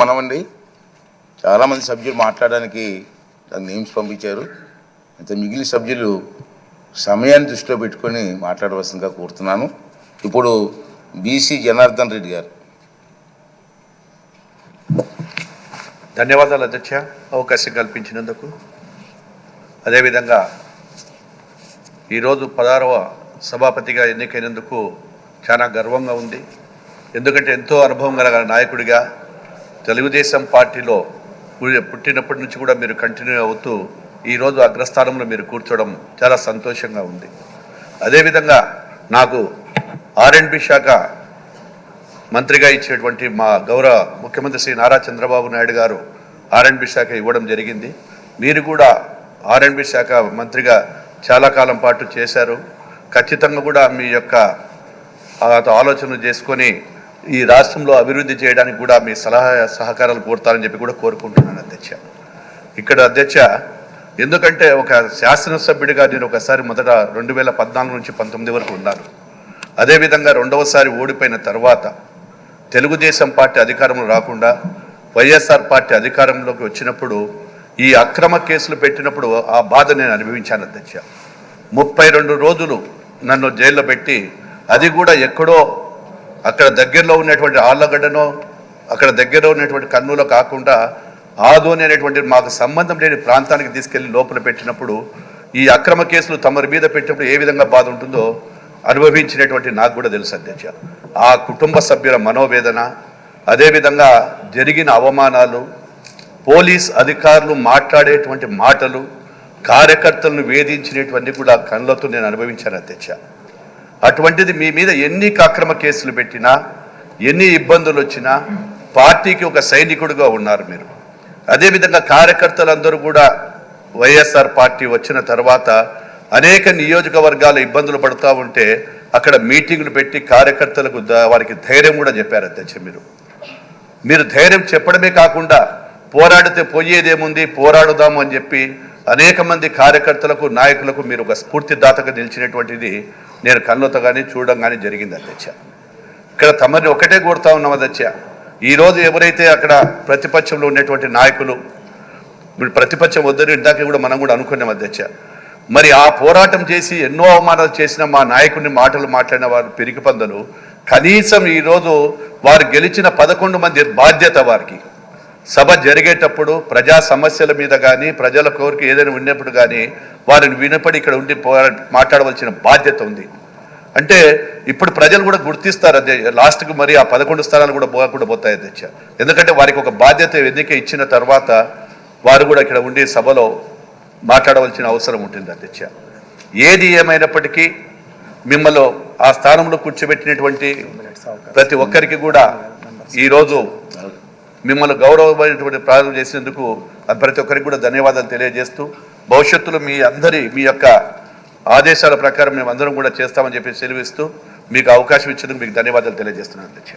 మనమండి చాలామంది సభ్యులు మాట్లాడడానికి నేమ్స్ పంపించారు. అయితే మిగిలిన సభ్యులు సమయాన్ని దృష్టిలో పెట్టుకొని మాట్లాడవలసిందిగా కోరుతున్నాను. ఇప్పుడు బీసీ జనార్దన్ రెడ్డి గారు. ధన్యవాదాలు అధ్యక్ష, అవకాశం కల్పించినందుకు. అదేవిధంగా ఈరోజు 16వ సభాపతిగా ఎన్నికైనందుకు చాలా గర్వంగా ఉంది. ఎందుకంటే ఎంతో అనుభవం గల నాయకుడిగా తెలుగుదేశం పార్టీలో పుట్టినప్పటి నుంచి కూడా మీరు కంటిన్యూ అవుతూ ఈరోజు అగ్రస్థానంలో మీరు కూర్చోవడం చాలా సంతోషంగా ఉంది. అదేవిధంగా నాకు ఆర్ఎండ్బి శాఖ మంత్రిగా ఇచ్చేటువంటి మా గౌరవ ముఖ్యమంత్రి శ్రీ నారా చంద్రబాబు నాయుడు గారు ఆర్ఎండ్బి శాఖ ఇవ్వడం జరిగింది. మీరు కూడా ఆర్ఎండ్బి శాఖ మంత్రిగా చాలా కాలం పాటు చేశారు. ఖచ్చితంగా కూడా మీ యొక్క ఆలోచనలు చేసుకొని ఈ రాష్ట్రంలో అభివృద్ధి చేయడానికి కూడా మీ సలహా సహకారాలు కోరుతారని చెప్పి కూడా కోరుకుంటున్నాను అధ్యక్ష. ఇక్కడ అధ్యక్ష, ఎందుకంటే ఒక శాసనసభ్యుడిగా నేను ఒకసారి మొదట 2014 నుంచి 19 వరకు ఉన్నాను. అదేవిధంగా రెండవసారి ఓడిపోయిన తర్వాత తెలుగుదేశం పార్టీ అధికారంలో రాకుండా వైఎస్ఆర్ పార్టీ అధికారంలోకి వచ్చినప్పుడు ఈ అక్రమ కేసులు పెట్టినప్పుడు ఆ బాధ నేను అనుభవించాను అధ్యక్ష. 32 రోజులు నన్ను జైల్లో పెట్టి, అది కూడా ఎక్కడో అక్కడ దగ్గరలో ఉన్నటువంటి ఆళ్ళగడ్డనో అక్కడ దగ్గరలో ఉన్నటువంటి కర్నూలు కాకుండా ఆదోని అనేటువంటి మాకు సంబంధం లేని ప్రాంతానికి తీసుకెళ్లి లోపల పెట్టినప్పుడు ఈ అక్రమ కేసులు తమరి మీద పెట్టినప్పుడు ఏ విధంగా బాధ ఉంటుందో అనుభవించినటువంటి నాకు కూడా తెలుసు అధ్యక్ష. ఆ కుటుంబ సభ్యుల మనోవేదన, అదేవిధంగా జరిగిన అవమానాలు, పోలీస్ అధికారులు మాట్లాడేటువంటి మాటలు, కార్యకర్తలను వేధించినటువంటి కూడా కళ్ళతో నేను అనుభవించాను అధ్యక్ష. అటువంటిది మీ మీద ఎన్ని అక్రమ కేసులు పెట్టినా, ఎన్ని ఇబ్బందులు వచ్చినా పార్టీకి ఒక సైనికుడిగా ఉన్నారు మీరు. అదేవిధంగా కార్యకర్తలందరూ కూడా వైఎస్ఆర్ పార్టీ వచ్చిన తర్వాత అనేక నియోజకవర్గాల ఇబ్బందులు పడుతూ ఉంటే అక్కడ మీటింగులు పెట్టి కార్యకర్తలకు వారికి ధైర్యం కూడా చెప్పారు అధ్యక్ష. మీరు ధైర్యం చెప్పడమే కాకుండా పోరాడితే పోయేదేముంది, పోరాడుదాము అని చెప్పి అనేక మంది కార్యకర్తలకు నాయకులకు మీరు ఒక స్ఫూర్తిదాతగా నిలిచినటువంటిది నేను కళ్ళతో కానీ చూడడం కానీ జరిగింది అధ్యక్ష. ఇక్కడ తమని ఒకటే కోరుతా ఉన్నాం అధ్యక్ష, ఈరోజు ఎవరైతే అక్కడ ప్రతిపక్షంలో ఉన్నటువంటి నాయకులు, మీరు ప్రతిపక్షం వద్దని ఇందాక కూడా మనం కూడా అనుకున్నాం అధ్యక్ష. మరి ఆ పోరాటం చేసి ఎన్నో అవమానాలు చేసిన మా నాయకుడిని మాటలు మాట్లాడిన వారు పిరికి పందలు, కనీసం ఈరోజు వారు గెలిచిన 11 మంది బాధ్యత వారికి సభ జరిగేటప్పుడు ప్రజా సమస్యల మీద కానీ ప్రజల కోరిక ఏదైనా ఉన్నప్పుడు కానీ వారిని వినపడి ఇక్కడ ఉండి మాట్లాడవలసిన బాధ్యత ఉంది. అంటే ఇప్పుడు ప్రజలు కూడా గుర్తిస్తారు అధ్యక్ష. లాస్ట్కి మరి ఆ 11 స్థానాలు కూడా పోకుండా పోతాయి అధ్యక్ష. ఎందుకంటే వారికి ఒక బాధ్యత ఎన్నిక ఇచ్చిన తర్వాత వారు కూడా ఇక్కడ ఉండి సభలో మాట్లాడవలసిన అవసరం ఉంటుంది అధ్యక్ష. ఏది ఏమైనప్పటికీ మిమ్మల్ని ఆ స్థానంలో కూర్చోబెట్టినటువంటి ప్రతి ఒక్కరికి కూడా ఈరోజు మిమ్మల్ని గౌరవమైనటువంటి ప్రారంభం చేసినందుకు ప్రతి ఒక్కరికి కూడా ధన్యవాదాలు తెలియజేస్తూ, భవిష్యత్తులో మీ యొక్క ఆదేశాల ప్రకారం మేము అందరం కూడా చేస్తామని చెప్పి సెలవిస్తూ మీకు అవకాశం ఇచ్చేందుకు మీకు ధన్యవాదాలు తెలియజేస్తున్నాను అధ్యక్ష.